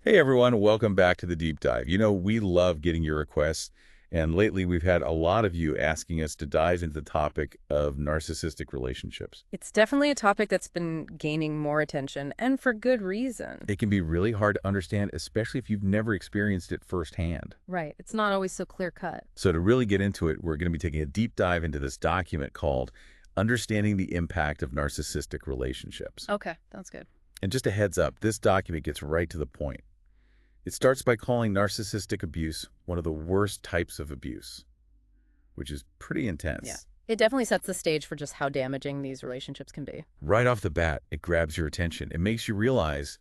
Hey everyone, welcome back to the deep dive. We love getting your requests, and lately we've had a lot of you asking us to dive into the topic of narcissistic relationships. It's definitely a topic that's been gaining more attention, and for good reason. It can be really hard to understand, especially if you've never experienced it firsthand. Right. It's not always so clear cut. So to really get into it, we're going to be taking a deep dive into this document called Understanding the Impact of Narcissistic Relationships. Okay, that's good. And just a heads up, this document gets right to the point. It starts by calling narcissistic abuse one of the worst types of abuse, which is pretty intense. Yeah. It definitely sets the stage for just how damaging these relationships can be. Right off the bat, it grabs your attention. It makes you realize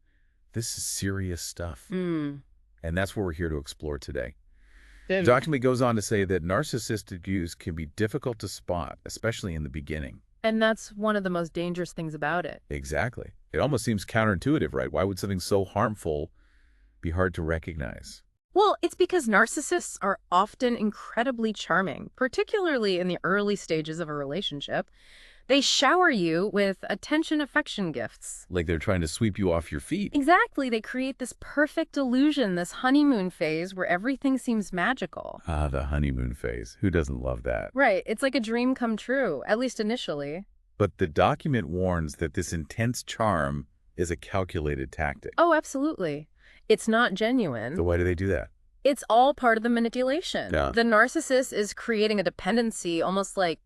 this is serious stuff. Mm. And that's what we're here to explore today. The Then, document goes on to say that narcissistic abuse can be difficult to spot, especially in the beginning. and that's one of the most dangerous things about it. Exactly. It almost seems counterintuitive, right? Why would something so harmful be hard to recognize? Well, it's because narcissists are often incredibly charming, particularly in the early stages of a relationship. They shower you with attention affection gifts. Like they're trying to sweep you off your feet. Exactly. They create this perfect illusion, this honeymoon phase where everything seems magical. Ah, the honeymoon phase. Who doesn't love that? Right. It's like a dream come true, at least initially. But the document warns that this intense charm is a calculated tactic. Oh, absolutely. It's not genuine. So why do they do that? It's all part of the manipulation. Yeah. The narcissist is creating a dependency, almost like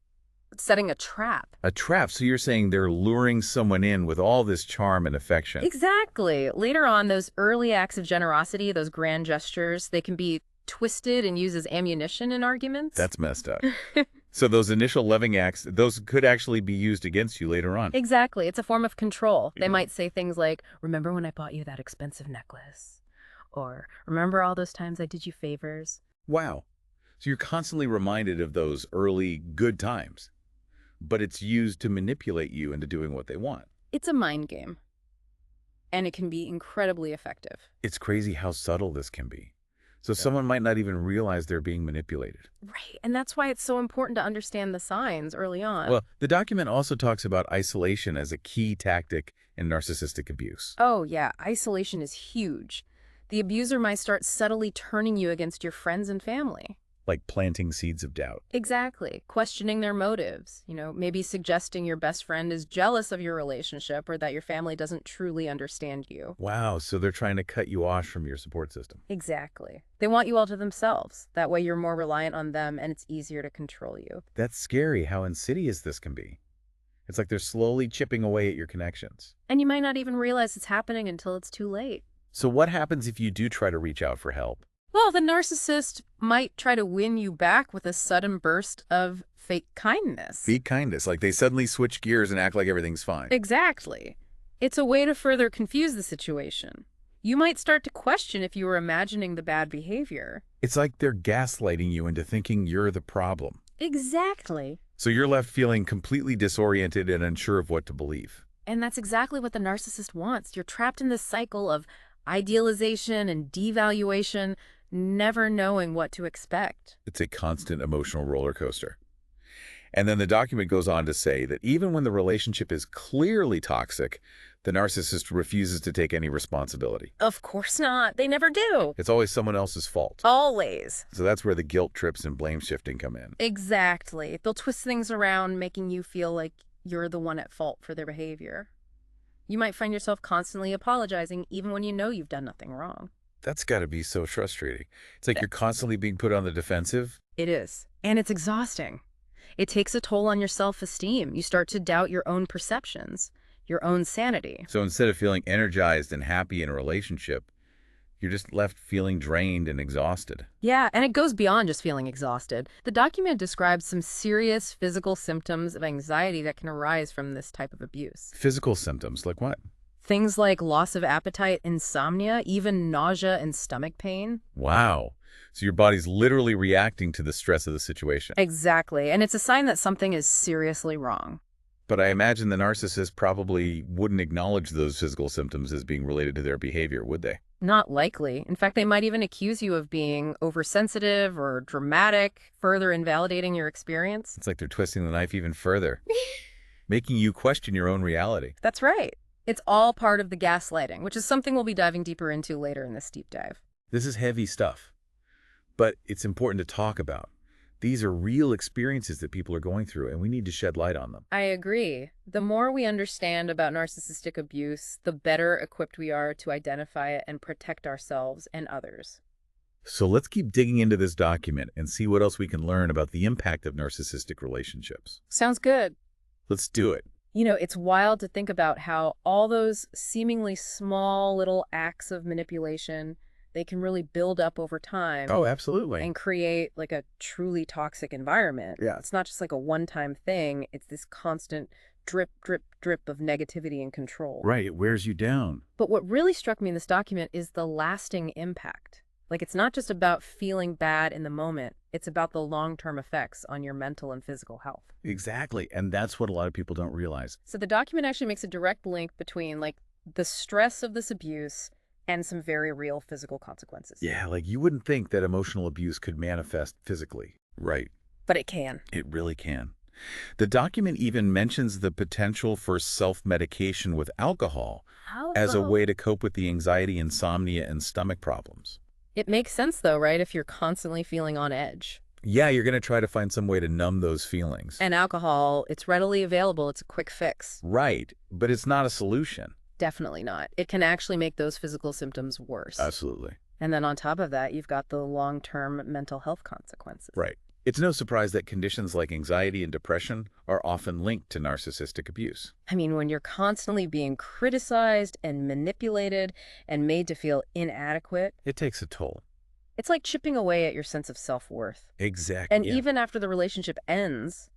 setting a trap. A trap. So you're saying they're luring someone in with all this charm and affection. Exactly. Later on, those early acts of generosity, those grand gestures, they can be twisted and used as ammunition in arguments. That's messed up. So those initial loving acts, those could actually be used against you later on. Exactly. It's a form of control. They Yeah. might say things like, remember when I bought you that expensive necklace? Or remember all those times I did you favors? Wow. So you're constantly reminded of those early good times, but it's used to manipulate you into doing what they want. It's a mind game, and it can be incredibly effective. It's crazy how subtle this can be. So someone might not even realize they're being manipulated. Right. And that's why it's so important to understand the signs early on. Well, the document also talks about isolation as a key tactic in narcissistic abuse. Oh, yeah. Isolation is huge. The abuser might start subtly turning you against your friends and family. Like planting seeds of doubt. Exactly. Questioning their motives. Maybe suggesting your best friend is jealous of your relationship or that your family doesn't truly understand you. Wow, so they're trying to cut you off from your support system. Exactly. They want you all to themselves. That way you're more reliant on them and it's easier to control you. That's scary how insidious this can be. It's like they're slowly chipping away at your connections. And you might not even realize it's happening until it's too late. So what happens if you do try to reach out for help? Well, the narcissist might try to win you back with a sudden burst of fake kindness. Be kindness, like they suddenly switch gears and act like everything's fine. Exactly. It's a way to further confuse the situation. You might start to question if you were imagining the bad behavior. It's like they're gaslighting you into thinking you're the problem. Exactly. So you're left feeling completely disoriented and unsure of what to believe. And that's exactly what the narcissist wants. You're trapped in this cycle of idealization and devaluation, never knowing what to expect. It's a constant emotional roller coaster. And then the document goes on to say that even when the relationship is clearly toxic, the narcissist refuses to take any responsibility. Of course not. They never do. It's always someone else's fault. Always. So that's where the guilt trips and blame shifting come in. Exactly. They'll twist things around, making you feel like you're the one at fault for their behavior. You might find yourself constantly apologizing even when you know you've done nothing wrong. That's got to be so frustrating. It's like you're constantly being put on the defensive. It is. And it's exhausting. It takes a toll on your self-esteem. You start to doubt your own perceptions, your own sanity. So instead of feeling energized and happy in a relationship, you're just left feeling drained and exhausted. Yeah, and it goes beyond just feeling exhausted. The document describes some serious physical symptoms of anxiety that can arise from this type of abuse. Physical symptoms, like what? Things like loss of appetite, insomnia, even nausea and stomach pain. Wow. So your body's literally reacting to the stress of the situation. Exactly, and it's a sign that something is seriously wrong. But I imagine the narcissist probably wouldn't acknowledge those physical symptoms as being related to their behavior, would they? Not likely. In fact, they might even accuse you of being oversensitive or dramatic, further invalidating your experience. It's like they're twisting the knife even further, making you question your own reality. That's right. It's all part of the gaslighting, which is something we'll be diving deeper into later in this deep dive. This is heavy stuff, but it's important to talk about. These are real experiences that people are going through, and we need to shed light on them. I agree. The more we understand about narcissistic abuse, the better equipped we are to identify it and protect ourselves and others. So let's keep digging into this document and see what else we can learn about the impact of narcissistic relationships. Sounds good. Let's do it. You know, it's wild to think about how all those seemingly small little acts of manipulation, they can really build up over time. Oh, absolutely. And create like a truly toxic environment. Yeah. It's not just like a one-time thing. It's this constant drip, drip, drip of negativity and control. Right, it wears you down. But what really struck me in this document is the lasting impact. Like, it's not just about feeling bad in the moment. It's about the long-term effects on your mental and physical health. Exactly, and that's what a lot of people don't realize. So the document actually makes a direct link between, like, the stress of this abuse and some very real physical consequences. Yeah, like you wouldn't think that emotional abuse could manifest physically. Right. But it can. It really can. The document even mentions the potential for self-medication with alcohol as a way to cope with the anxiety, insomnia, and stomach problems. It makes sense, though, right, if you're constantly feeling on edge. Yeah, you're going to try to find some way to numb those feelings. And alcohol, it's readily available. It's a quick fix. Right, but it's not a solution. Definitely not. It can actually make those physical symptoms worse. Absolutely. And then on top of that, you've got the long-term mental health consequences. Right. It's no surprise that conditions like anxiety and depression are often linked to narcissistic abuse. I mean, when you're constantly being criticized and manipulated and made to feel inadequate, It takes a toll. it's like chipping away at your sense of self-worth. Exactly. And even after the relationship ends,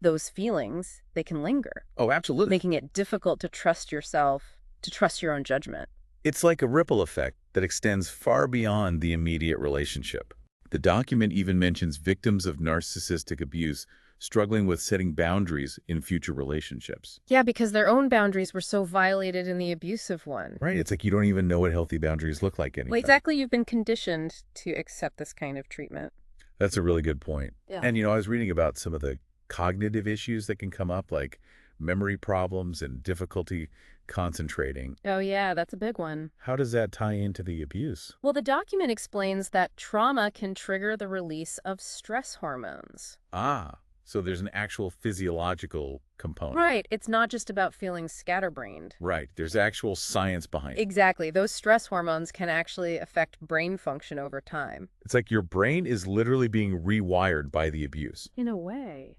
those feelings, they can linger, Oh, absolutely. making it difficult to trust yourself, to trust your own judgment. It's like a ripple effect that extends far beyond the immediate relationship. The document even mentions victims of narcissistic abuse struggling with setting boundaries in future relationships. Yeah, because their own boundaries were so violated in the abusive one. Right? It's like you don't even know what healthy boundaries look like anymore. Well, exactly. You've been conditioned to accept this kind of treatment. That's a really good point. Yeah. And, I was reading about some of the cognitive issues that can come up, like memory problems and difficulty concentrating. Oh, yeah, that's a big one. How does that tie into the abuse? Well, the document explains that trauma can trigger the release of stress hormones. Ah, so there's an actual physiological component. Right. It's not just about feeling scatterbrained. Right. There's actual science behind it. Exactly. Those stress hormones can actually affect brain function over time. It's like your brain is literally being rewired by the abuse. In a way.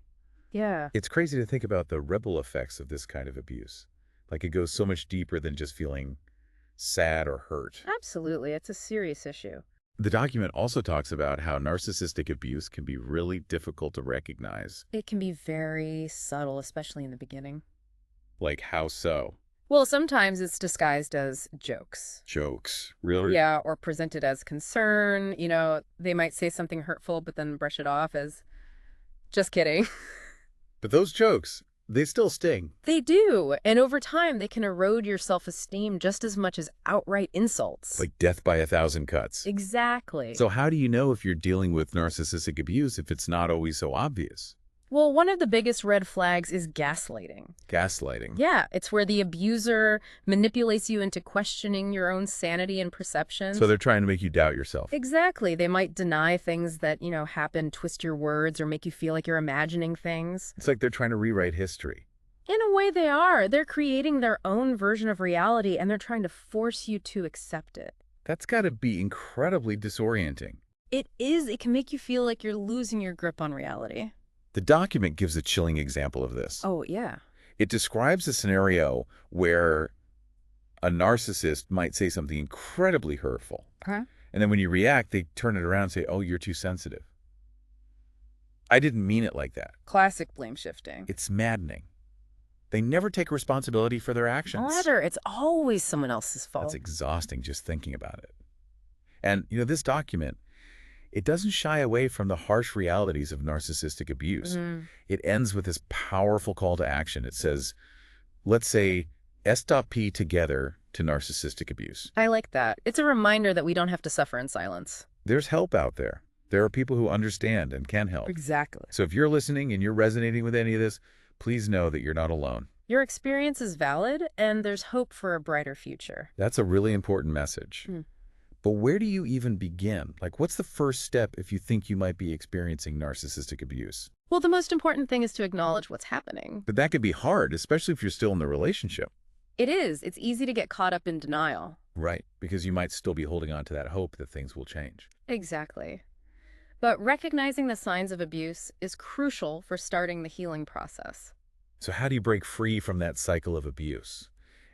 Yeah. It's crazy to think about the ripple effects of this kind of abuse. Like it goes so much deeper than just feeling sad or hurt. Absolutely. It's a serious issue. The document also talks about how narcissistic abuse can be really difficult to recognize. It can be very subtle, especially in the beginning. Like how so? Well, sometimes it's disguised as jokes. Jokes. Really? Yeah, or presented as concern. You know, they might say something hurtful, but then brush it off as, just kidding. But those jokes, they still sting. They do. And over time, they can erode your self-esteem just as much as outright insults. Like death by 1,000 cuts. Exactly. So how do you know if you're dealing with narcissistic abuse if it's not always so obvious? Well, one of the biggest red flags is gaslighting. Gaslighting. Yeah, it's where the abuser manipulates you into questioning your own sanity and perceptions. So they're trying to make you doubt yourself. Exactly. They might deny things that, happen, twist your words, or make you feel like you're imagining things. It's like they're trying to rewrite history. In a way, they are. They're creating their own version of reality, and they're trying to force you to accept it. That's got to be incredibly disorienting. It is. It can make you feel like you're losing your grip on reality. The document gives a chilling example of this. Oh, yeah. It describes a scenario where a narcissist might say something incredibly hurtful. Huh? And then when you react, they turn it around and say, oh, you're too sensitive. I didn't mean it like that. Classic blame shifting. It's maddening. They never take responsibility for their actions. Never. It's always someone else's fault. That's exhausting just thinking about it. And, this document, it doesn't shy away from the harsh realities of narcissistic abuse. It ends with this powerful call to action. It says, let's say S.P together to narcissistic abuse. I like that. It's a reminder that we don't have to suffer in silence. There's help out there. There are people who understand and can help. Exactly. So if you're listening and you're resonating with any of this, please know that you're not alone. Your experience is valid, and there's hope for a brighter future. That's a really important message. Hmm. But where do you even begin? Like, what's the first step if you think you might be experiencing narcissistic abuse? Well, the most important thing is to acknowledge what's happening. But that could be hard, especially if you're still in the relationship. It is. It's easy to get caught up in denial. Right, because you might still be holding on to that hope that things will change. Exactly. But recognizing the signs of abuse is crucial for starting the healing process. So how do you break free from that cycle of abuse?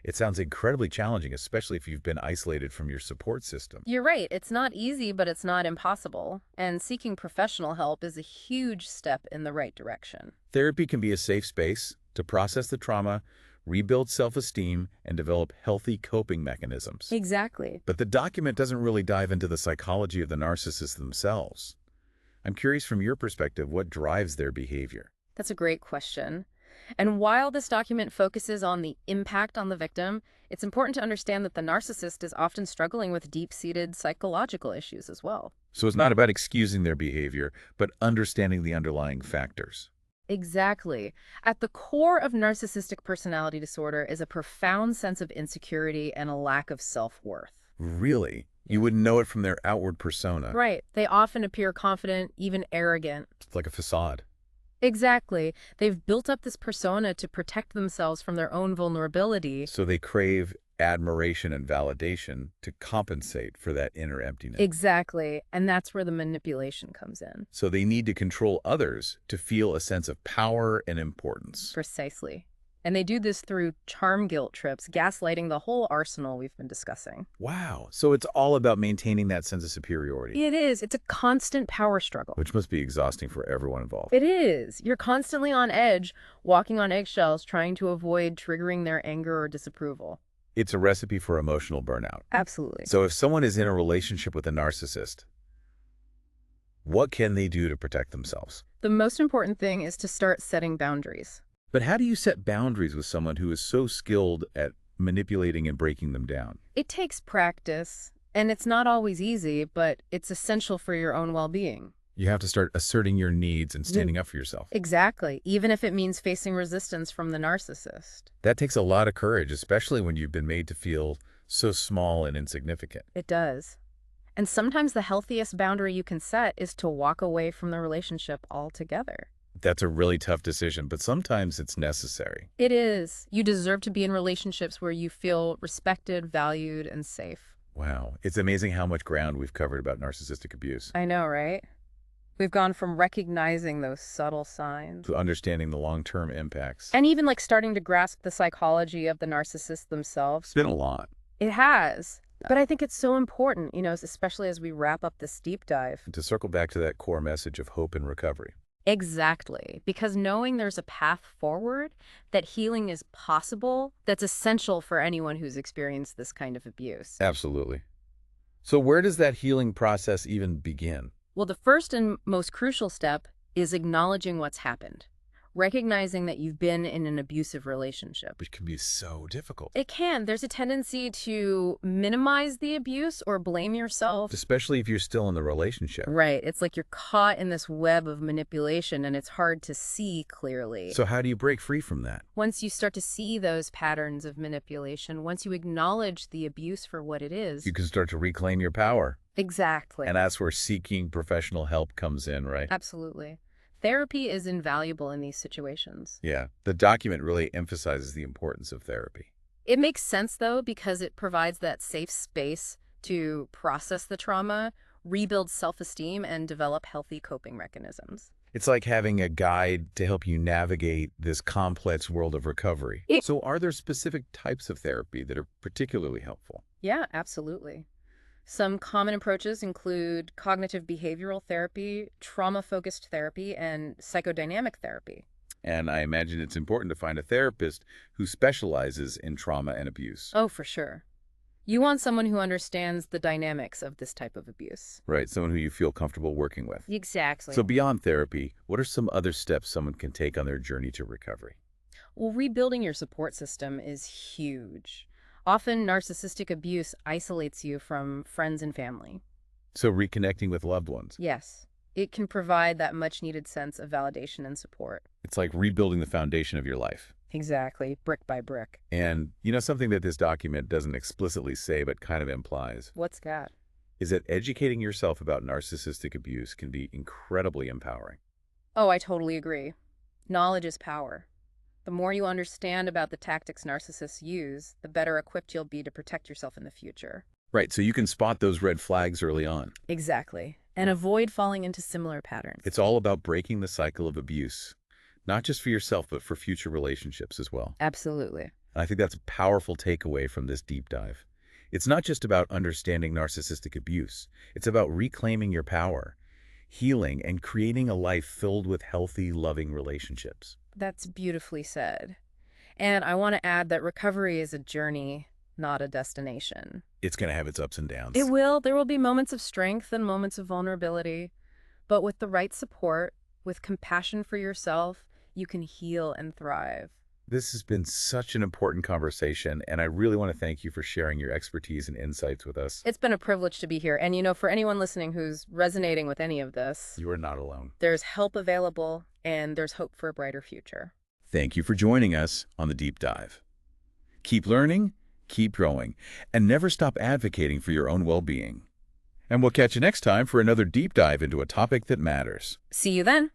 It sounds incredibly challenging, especially if you've been isolated from your support system. You're right. It's not easy, but it's not impossible. And seeking professional help is a huge step in the right direction. Therapy can be a safe space to process the trauma, rebuild self-esteem, and develop healthy coping mechanisms. Exactly. But the document doesn't really dive into the psychology of the narcissists themselves. I'm curious from your perspective, what drives their behavior? That's a great question. And while this document focuses on the impact on the victim, it's important to understand that the narcissist is often struggling with deep-seated psychological issues as well. So it's not about excusing their behavior, but understanding the underlying factors. Exactly. At the core of narcissistic personality disorder is a profound sense of insecurity and a lack of self-worth. Really? You wouldn't know it from their outward persona. Right. They often appear confident, even arrogant. It's like a facade. Exactly. They've built up this persona to protect themselves from their own vulnerability. So they crave admiration and validation to compensate for that inner emptiness. Exactly. And that's where the manipulation comes in. So they need to control others to feel a sense of power and importance. Precisely. And they do this through charm guilt trips, gaslighting, the whole arsenal we've been discussing. Wow. So it's all about maintaining that sense of superiority. It is. It's a constant power struggle. Which must be exhausting for everyone involved. It is. You're constantly on edge, walking on eggshells, trying to avoid triggering their anger or disapproval. It's a recipe for emotional burnout. Absolutely. So if someone is in a relationship with a narcissist, what can they do to protect themselves? The most important thing is to start setting boundaries. But how do you set boundaries with someone who is so skilled at manipulating and breaking them down? It takes practice, and it's not always easy, but it's essential for your own well-being. You have to start asserting your needs and standing up for yourself. Exactly, even if it means facing resistance from the narcissist. That takes a lot of courage, especially when you've been made to feel so small and insignificant. It does. And sometimes the healthiest boundary you can set is to walk away from the relationship altogether. That's a really tough decision, but sometimes it's necessary. It is. You deserve to be in relationships where you feel respected, valued, and safe. Wow. It's amazing how much ground we've covered about narcissistic abuse. I know, right? We've gone from recognizing those subtle signs To understanding the long-term impacts. and even starting to grasp the psychology of the narcissists themselves. It's been a lot. It has. But I think it's so important, especially as we wrap up this deep dive. To circle back to that core message of hope and recovery. Exactly. Because knowing there's a path forward, that healing is possible, that's essential for anyone who's experienced this kind of abuse. Absolutely. So where does that healing process even begin? Well, the first and most crucial step is acknowledging what's happened. Recognizing that you've been in an abusive relationship. Which can be so difficult. It can. There's a tendency to minimize the abuse or blame yourself. Especially if you're still in the relationship. Right. It's like you're caught in this web of manipulation and it's hard to see clearly. So how do you break free from that? Once you start to see those patterns of manipulation, once you acknowledge the abuse for what it is. You can start to reclaim your power. Exactly. And that's where seeking professional help comes in, right? Absolutely. Therapy is invaluable in these situations. Yeah. The document really emphasizes the importance of therapy. It makes sense, though, because it provides that safe space to process the trauma, rebuild self-esteem, and develop healthy coping mechanisms. It's like having a guide to help you navigate this complex world of recovery. So are there specific types of therapy that are particularly helpful? Yeah, absolutely. Some common approaches include cognitive behavioral therapy, trauma-focused therapy, and psychodynamic therapy. And I imagine it's important to find a therapist who specializes in trauma and abuse. Oh, for sure. You want someone who understands the dynamics of this type of abuse. Right, someone who you feel comfortable working with. Exactly. So beyond therapy, what are some other steps someone can take on their journey to recovery? Well, rebuilding your support system is huge. Often, narcissistic abuse isolates you from friends and family. So reconnecting with loved ones. Yes, it can provide that much-needed sense of validation and support. It's like rebuilding the foundation of your life. Exactly, brick by brick. And, something that this document doesn't explicitly say but kind of implies What's that? is that educating yourself about narcissistic abuse can be incredibly empowering. Oh, I totally agree. Knowledge is power. The more you understand about the tactics narcissists use, the better equipped you'll be to protect yourself in the future. Right, so you can spot those red flags early on. Exactly. And avoid falling into similar patterns. It's all about breaking the cycle of abuse, not just for yourself, but for future relationships as well. Absolutely. And I think that's a powerful takeaway from this deep dive. It's not just about understanding narcissistic abuse. It's about reclaiming your power, healing, and creating a life filled with healthy, loving relationships. That's beautifully said. And I want to add that recovery is a journey, not a destination. It's going to have its ups and downs. It will. There will be moments of strength and moments of vulnerability. But with the right support, with compassion for yourself, you can heal and thrive. This has been such an important conversation, and I really want to thank you for sharing your expertise and insights with us. It's been a privilege to be here. And for anyone listening who's resonating with any of this, You are not alone. there's help available and there's hope for a brighter future. Thank you for joining us on the Deep Dive. Keep learning, keep growing, and never stop advocating for your own well-being. And we'll catch you next time for another deep dive into a topic that matters. See you then.